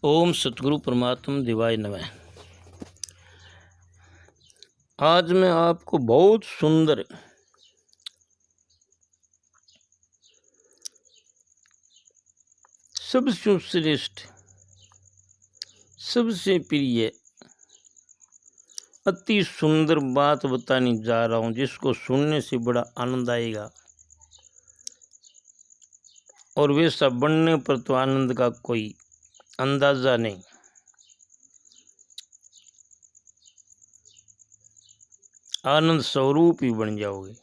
ओम सतगुरु परमात्मा देवाय नमः। आज मैं आपको बहुत सुंदर सबसे श्रेष्ठ सबसे प्रिय अति सुंदर बात बताने जा रहा हूँ, जिसको सुनने से बड़ा आनंद आएगा और वैसा बनने पर तो आनंद का कोई अंदाजा नहीं। आनंद स्वरूप ही बन जाओगे।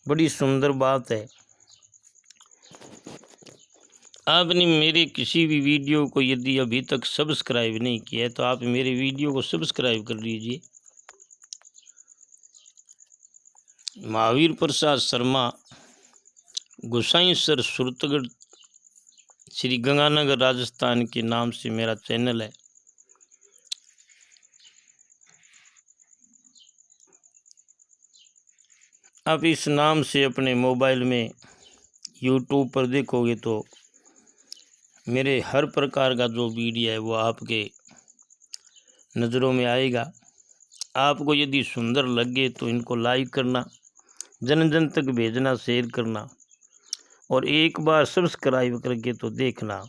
बड़ी सुंदर बात है। आपने मेरे किसी भी वीडियो को यदि अभी तक सब्सक्राइब नहीं किया है तो आप मेरे वीडियो को सब्सक्राइब कर लीजिए। महावीर प्रसाद शर्मा, गोसाई सर, सुरतगढ़, श्री गंगानगर, राजस्थान के नाम से मेरा चैनल है। आप इस नाम से अपने मोबाइल में यूट्यूब पर देखोगे तो मेरे हर प्रकार का जो वीडियो है वो आपके नज़रों में आएगा। आपको यदि सुंदर लगे तो इनको लाइक करना, जन जन तक भेजना, शेयर करना और एक बार सब्सक्राइब करके तो देखना,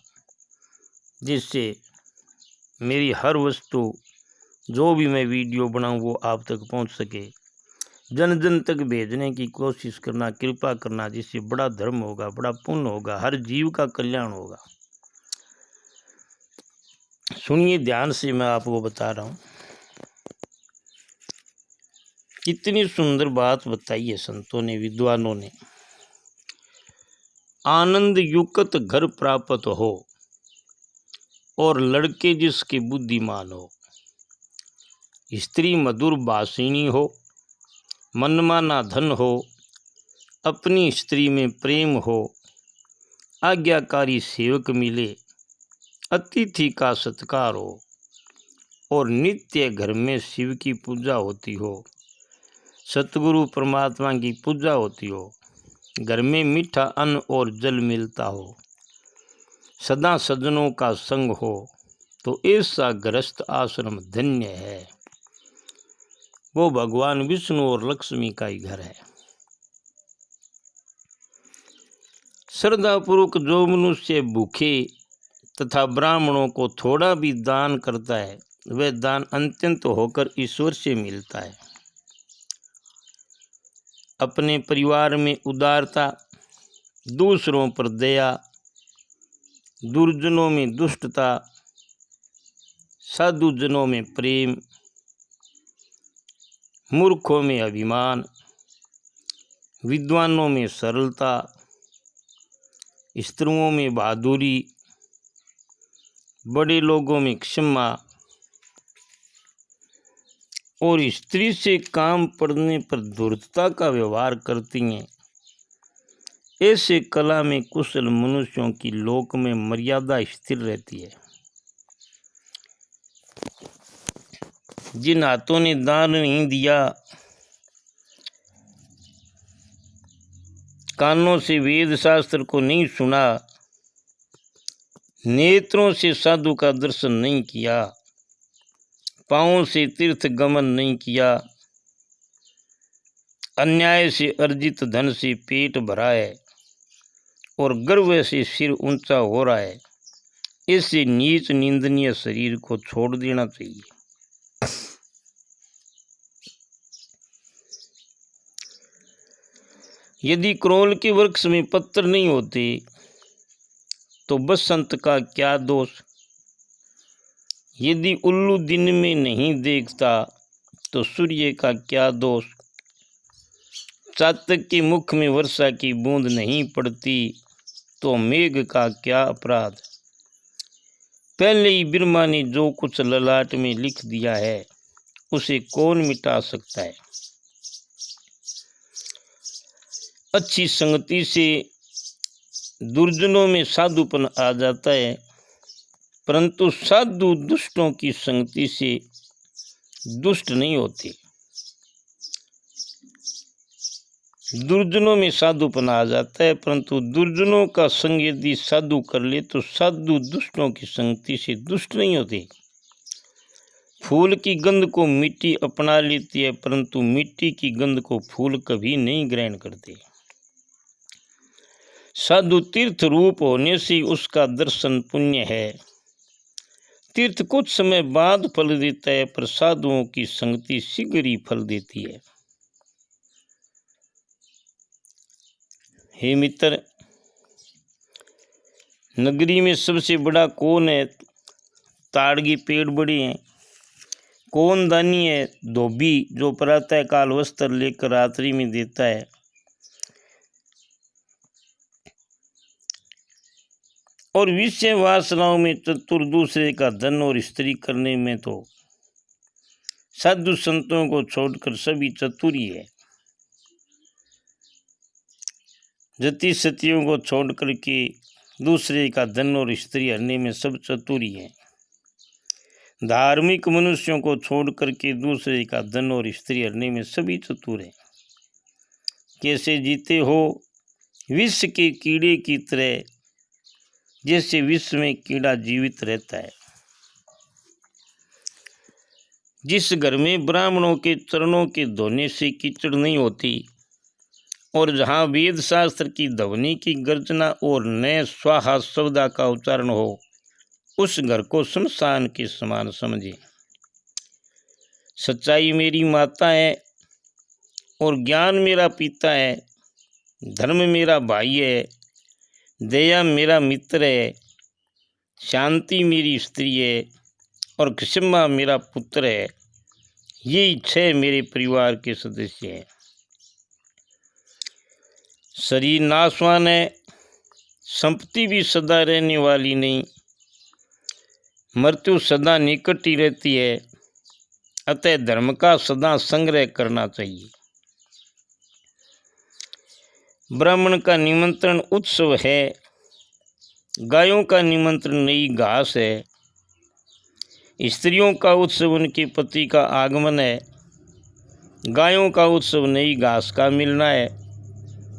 जिससे मेरी हर वस्तु जो भी मैं वीडियो बनाऊं वो आप तक पहुंच सके। जन जन तक भेजने की कोशिश करना, कृपा करना, जिससे बड़ा धर्म होगा, बड़ा पुण्य होगा, हर जीव का कल्याण होगा। सुनिए ध्यान से, मैं आपको बता रहा हूँ। कितनी सुंदर बात बताई है संतों ने, विद्वानों ने। आनंद युक्त घर प्राप्त हो और लड़के जिसके बुद्धिमान हो, स्त्री मधुर भाषिणी हो, मनमाना धन हो, अपनी स्त्री में प्रेम हो, आज्ञाकारी सेवक मिले, अतिथि का सत्कार हो और नित्य घर में शिव की पूजा होती हो, सतगुरु परमात्मा की पूजा होती हो, घर में मीठा अन्न और जल मिलता हो, सदा सज्जनों का संग हो, तो ऐसा गृहस्थ आश्रम धन्य है। वो भगवान विष्णु और लक्ष्मी का ही घर है। श्रद्धापूर्वक जो मनुष्य भूखे तथा ब्राह्मणों को थोड़ा भी दान करता है, वह दान अत्यंत होकर ईश्वर से मिलता है। अपने परिवार में उदारता, दूसरों पर दया, दुर्जनों में दुष्टता, साधुजनों में प्रेम, मूर्खों में अभिमान, विद्वानों में सरलता, स्त्रियों में बहादुरी, बड़े लोगों में क्षमा और स्त्री से काम पड़ने पर धूर्तता का व्यवहार करती हैं, ऐसे कला में कुशल मनुष्यों की लोक में मर्यादा स्थिर रहती है। जिन हाथों ने दान नहीं दिया, कानों से वेद शास्त्र को नहीं सुना, नेत्रों से साधु का दर्शन नहीं किया, पांवों से तीर्थ गमन नहीं किया, अन्याय से अर्जित धन से पेट भरा है और गर्व से सिर ऊंचा हो रहा है, इससे नीच निंदनीय शरीर को छोड़ देना चाहिए। यदि क्रोल के वृक्ष में पत्थर नहीं होते तो बसंत का क्या दोष। यदि उल्लू दिन में नहीं देखता तो सूर्य का क्या दोष। चातक के मुख में वर्षा की बूंद नहीं पड़ती तो मेघ का क्या अपराध। पहले ही ब्रह्मा ने जो कुछ ललाट में लिख दिया है उसे कौन मिटा सकता है। अच्छी संगति से दुर्जनों में साधुपन आ जाता है, परंतु साधु दुष्टों की संगति से दुष्ट नहीं होते। दुर्जनों में साधुपना आ जाता है, परंतु दुर्जनों का संग यदि साधु कर ले तो साधु दुष्टों की संगति से दुष्ट नहीं होते। फूल की गंध को मिट्टी अपना लेती है, परंतु मिट्टी की गंध को फूल कभी नहीं ग्रहण करते। साधु तीर्थ रूप होने से उसका दर्शन पुण्य है। तीर्थ कुछ समय बाद फल देता है, पर साधुओं की संगति शीघ्र ही फल देती है। हे मित्र, नगरी में सबसे बड़ा कौन है? ताड़ के पेड़ बड़े हैं। कौन दानी है? धोबी, जो प्रातः काल वस्त्र लेकर रात्रि में देता है। और विषय वासनाओं में चतुर, दूसरे का धन और स्त्री करने में तो साधु संतों को छोड़कर सभी चतुर ही है। जति सतियों को छोड़ करके दूसरे का धन और स्त्री हरने में सब चतुर ही है। धार्मिक मनुष्यों को छोड़ करके दूसरे का धन और स्त्री हरने में सभी चतुर हैं। कैसे जीते हो? विष के कीड़े की तरह, जैसे विष में कीड़ा जीवित रहता है। जिस घर में ब्राह्मणों के चरणों के धोने से कीचड़ नहीं होती और जहाँ वेद शास्त्र की ध्वनि की गर्जना और नए स्वाहा शब्दा का उच्चारण हो, उस घर को शमशान के समान समझे। सच्चाई मेरी माता है और ज्ञान मेरा पिता है। धर्म मेरा भाई है, दया मेरा मित्र है, शांति मेरी स्त्री है और क्षमा मेरा पुत्र है। ये 6 मेरे परिवार के सदस्य हैं। शरीर नाशवान है, संपत्ति भी सदा रहने वाली नहीं, मृत्यु सदा निकट ही रहती है। अतः धर्म का सदा संग्रह करना चाहिए। ब्राह्मण का निमंत्रण उत्सव है, गायों का निमंत्रण नई घास है, स्त्रियों का उत्सव उनके पति का आगमन है, गायों का उत्सव नई घास का मिलना है,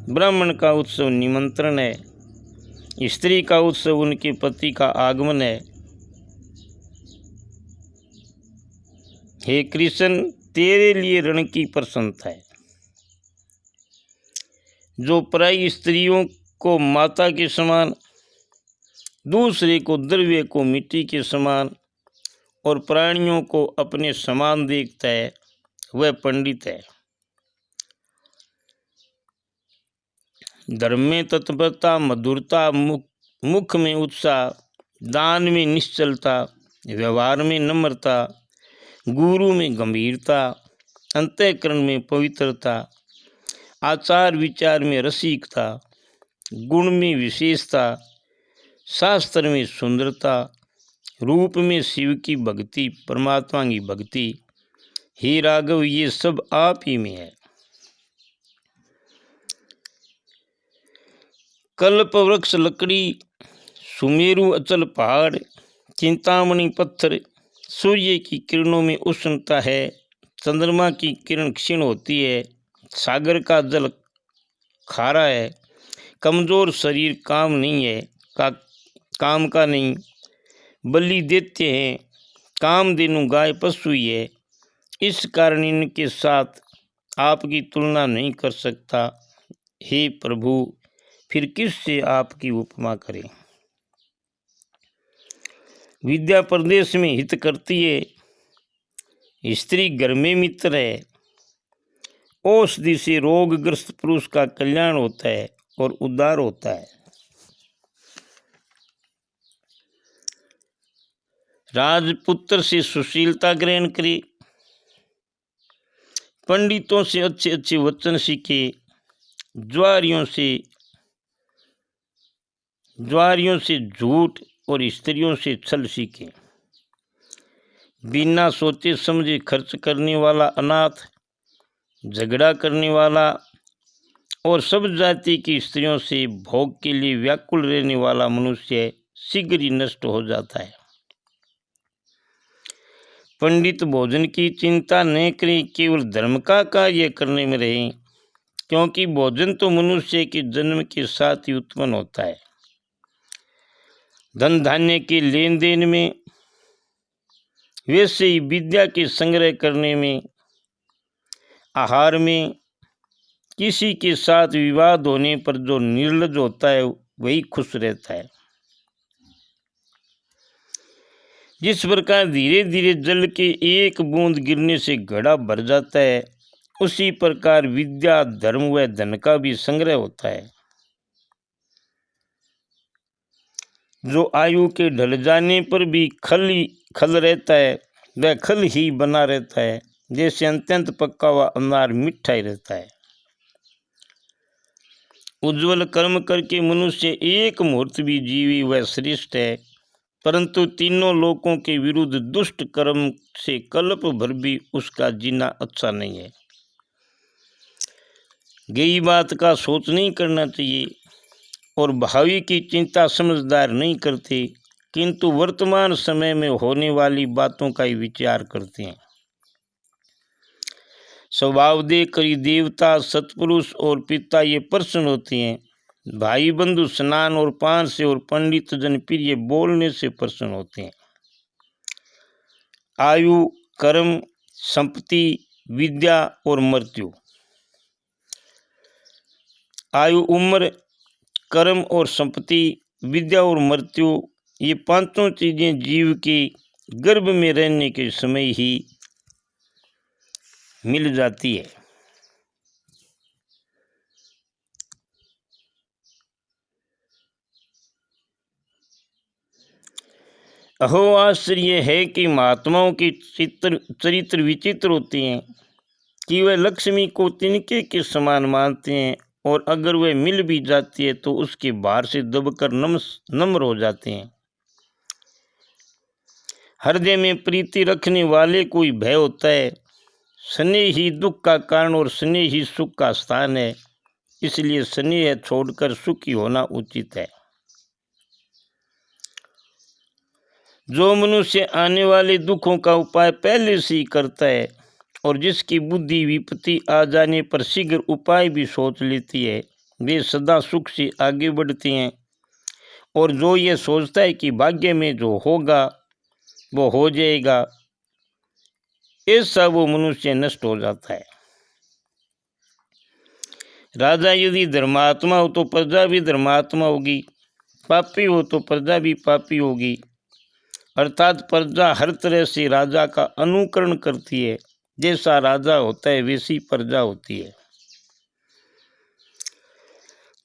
ब्राह्मण का उत्सव निमंत्रण है, स्त्री का उत्सव उनके पति का आगमन है। हे कृष्ण, तेरे लिए रण की प्रसन्नता है। जो पराई स्त्रियों को माता के समान, दूसरे को द्रव्य को मिट्टी के समान और प्राणियों को अपने समान देखता है, वह पंडित है। धर्म में तत्परता, मधुरता, मुख में उत्साह, दान में निश्चलता, व्यवहार में नम्रता, गुरु में गंभीरता, अंतःकरण में पवित्रता, आचार विचार में रसिकता, गुण में विशेषता, शास्त्र में सुंदरता, रूप में शिव की भक्ति, परमात्मा की भक्ति। हे राघव, ये सब आप ही में है। कल्प वृक्ष लकड़ी, सुमेरु अचल पहाड़, चिंतामणि पत्थर, सूर्य की किरणों में उष्णता है, चंद्रमा की किरण क्षीण होती है, सागर का जल खारा है, कमजोर शरीर काम नहीं है, काम का नहीं, बलि देते हैं, कामधेनु गाय पशु ही है। इस कारण इनके साथ आपकी तुलना नहीं कर सकता। हे प्रभु, फिर किससे आपकी उपमा करें? विद्या प्रदेश में हित करती है, स्त्री घर में मित्र है, औषधि से रोगग्रस्त पुरुष का कल्याण होता है और उद्धार होता है। राजपुत्र से सुशीलता ग्रहण करे, पंडितों से अच्छे अच्छे वचन सीखे, ज्वारियों से झूठ और स्त्रियों से छल सीखे। बिना सोचे समझे खर्च करने वाला अनाथ, झगड़ा करने वाला और सब जाति की स्त्रियों से भोग के लिए व्याकुल रहने वाला मनुष्य शीघ्र ही नष्ट हो जाता है। पंडित भोजन की चिंता न करें, केवल धर्म का कार्य करने में रहें। क्योंकि भोजन तो मनुष्य के जन्म के साथ ही उत्पन्न होता है। धन धान्य के लेन देन में, वैसे ही विद्या के संग्रह करने में, आहार में, किसी के साथ विवाद होने पर जो निर्लज होता है वही खुश रहता है। जिस प्रकार धीरे धीरे जल के एक बूंद गिरने से घड़ा भर जाता है, उसी प्रकार विद्या, धर्म व धन का भी संग्रह होता है। जो आयु के ढल जाने पर भी खल रहता है, वह खल ही बना रहता है, जैसे अत्यंत पक्का हुआ अनार मीठा ही रहता है। उज्ज्वल कर्म करके मनुष्य एक मुहूर्त भी जीवी वह श्रेष्ठ है, परंतु तीनों लोकों के विरुद्ध दुष्ट कर्म से कल्प भर भी उसका जीना अच्छा नहीं है। गई बात का सोच नहीं करना चाहिए और भावी की चिंता समझदार नहीं करते, किंतु वर्तमान समय में होने वाली बातों का ही विचार करते हैं। स्वभाव देकर ही देवता, सत्पुरुष और पिता ये प्रसन्न होते हैं। भाई बंधु स्नान और पान से और पंडित जन प्रिय बोलने से प्रसन्न होते हैं। आयु, कर्म, संपत्ति, विद्या और मृत्यु। आयु, उम्र, कर्म और संपत्ति, विद्या और मृत्यु, ये पांचों चीजें जीव के गर्भ में रहने के समय ही मिल जाती है। अहो आश्चर्य है कि महात्माओं के चरित्र विचित्र होते हैं कि वे लक्ष्मी को तिनके के समान मानते हैं, और अगर वे मिल भी जाती है तो उसके भार से दबकर नम्र हो जाते हैं। हृदय में प्रीति रखने वाले को ही भय होता है। स्नेह ही दुख का कारण और स्नेह ही सुख का स्थान है, इसलिए स्नेह छोड़कर सुखी होना उचित है। जो मनुष्य आने वाले दुखों का उपाय पहले से ही करता है और जिसकी बुद्धि विपत्ति आ जाने पर शीघ्र उपाय भी सोच लेती है, वे सदा सुख से आगे बढ़ते हैं। और जो ये सोचता है कि भाग्य में जो होगा वो हो जाएगा, ऐसा वो मनुष्य नष्ट हो जाता है। राजा यदि धर्मात्मा हो तो प्रजा भी धर्मात्मा होगी, पापी हो तो प्रजा भी पापी होगी। अर्थात प्रजा हर तरह से राजा का अनुकरण करती है। जैसा राजा होता है वैसी प्रजा होती है।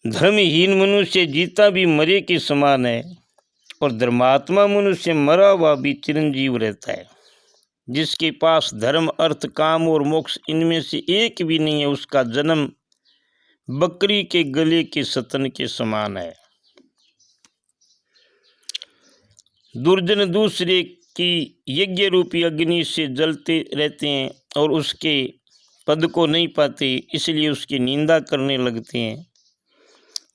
धर्महीन मनुष्य जीता भी मरे के समान है, और धर्मात्मा मनुष्य मरा हुआ भी चिरंजीव रहता है। जिसके पास धर्म, अर्थ, काम और मोक्ष इनमें से एक भी नहीं है, उसका जन्म बकरी के गले के सतन के समान है। दुर्जन दूसरे की यज्ञ रूपी अग्नि से जलते रहते हैं और उसके पद को नहीं पाते, इसलिए उसकी निंदा करने लगते हैं।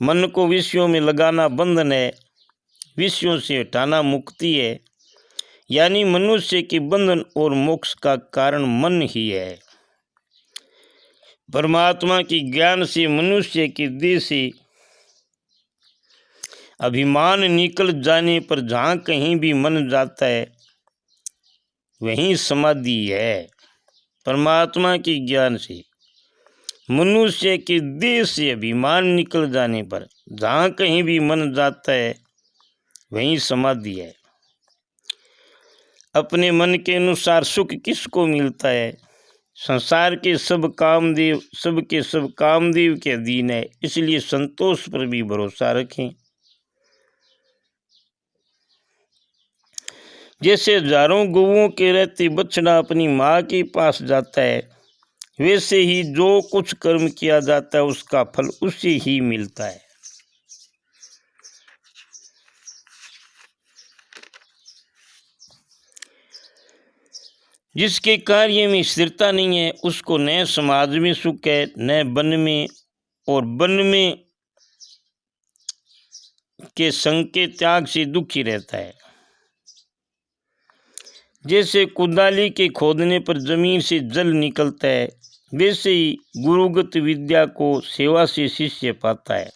मन को विषयों में लगाना बंधन है, विषयों से हटाना मुक्ति है। यानी मनुष्य के बंधन और मोक्ष का कारण मन ही है। परमात्मा के ज्ञान से मनुष्य के देह से अभिमान निकल जाने पर जहाँ कहीं भी मन जाता है वहीं समाधि है। परमात्मा के ज्ञान से मनुष्य के देह से अभिमान निकल जाने पर जहाँ कहीं भी मन जाता है वहीं समाधि है। अपने मन के अनुसार सुख किसको मिलता है? संसार के सब कामदेव के अधीन है, इसलिए संतोष पर भी भरोसा रखें। जैसे हजारों गौओं के रहते बछड़ा अपनी माँ के पास जाता है, वैसे ही जो कुछ कर्म किया जाता है उसका फल उसे ही मिलता है। जिसके कार्य में स्थिरता नहीं है उसको न समाज में सुख है न वन में, और वन में के संग के त्याग से दुखी रहता है। जैसे कुदाली के खोदने पर जमीन से जल निकलता है, वैसे ही गुरुगत विद्या को सेवा से शिष्य पाता है।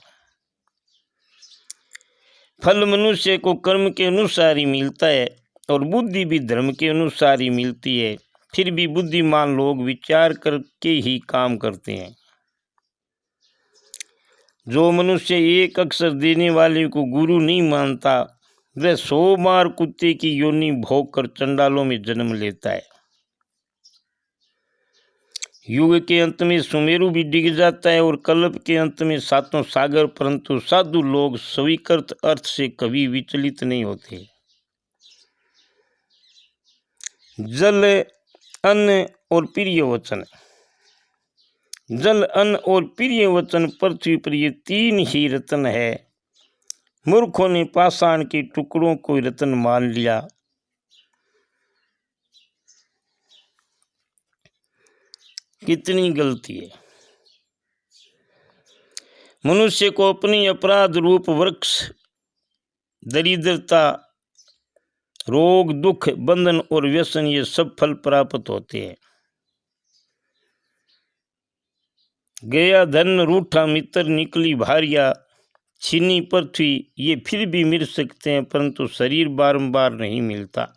फल मनुष्य को कर्म के अनुसार ही मिलता है और बुद्धि भी धर्म के अनुसार ही मिलती है। फिर भी बुद्धिमान लोग विचार करके ही काम करते हैं। जो मनुष्य एक अक्षर देने वाले को गुरु नहीं मानता, वह 100 बार कुत्ते की योनि भोग कर चंडालों में जन्म लेता है। युग के अंत में सुमेरु भी डिग जाता है और कल्प के अंत में 7 सागर, परंतु साधु लोग स्वीकृत अर्थ से कभी विचलित नहीं होते। जल, अन्न और प्रिय वचन। जल, अन्न और प्रिय वचन पृथ्वी पर ये 3 ही रत्न है। मूर्खों ने पाषाण के टुकड़ों को रत्न मान लिया। कितनी गलती है। मनुष्य को अपनी अपराध रूप वृक्ष, दरिद्रता, रोग, दुख, बंधन और व्यसन, ये सब फल प्राप्त होते हैं। गया धन, रूठा मित्र, निकली भारिया, छीनी पृथ्वी, ये फिर भी मिल सकते हैं, परंतु शरीर बारंबार नहीं मिलता।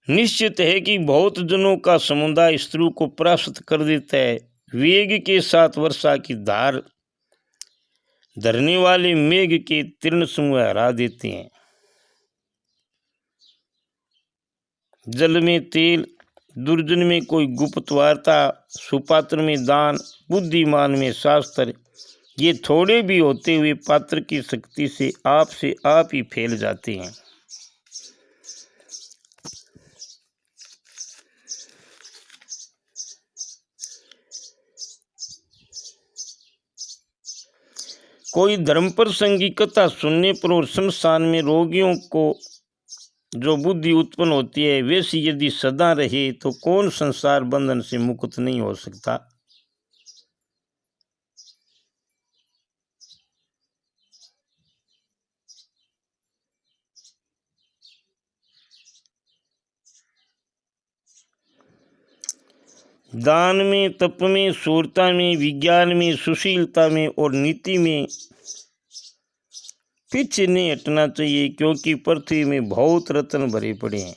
निश्चित है कि बहुत जनों का समुदाय स्त्री को परास्त कर देता है। वेग के साथ वर्षा की धार धरने वाले मेघ के तीर्ण समूह हरा देते हैं। जल में तेल, दुर्जन में कोई गुप्त वार्ता, सुपात्र में दान, बुद्धिमान में शास्त्र, ये थोड़े भी होते हुए पात्र की शक्ति से आप ही फैल जाते हैं। कोई धर्म प्रसंग की कथा सुनने पर और शमशान में रोगियों को जो बुद्धि उत्पन्न होती है, वैसी यदि सदा रहे तो कौन संसार बंधन से मुक्त नहीं हो सकता। दान में, तप में, शूरता में, विज्ञान में, सुशीलता में और नीति में पीछे नहीं हटना चाहिए, क्योंकि पृथ्वी में बहुत रत्न भरे पड़े हैं।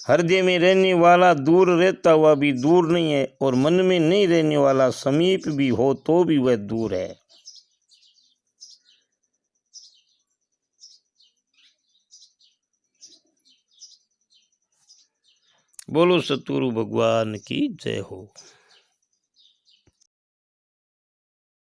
हृदय में रहने वाला दूर रहता हुआ भी दूर नहीं है, और मन में नहीं रहने वाला समीप भी हो तो भी वह दूर है। बोलो सतगुरु भगवान की जय हो।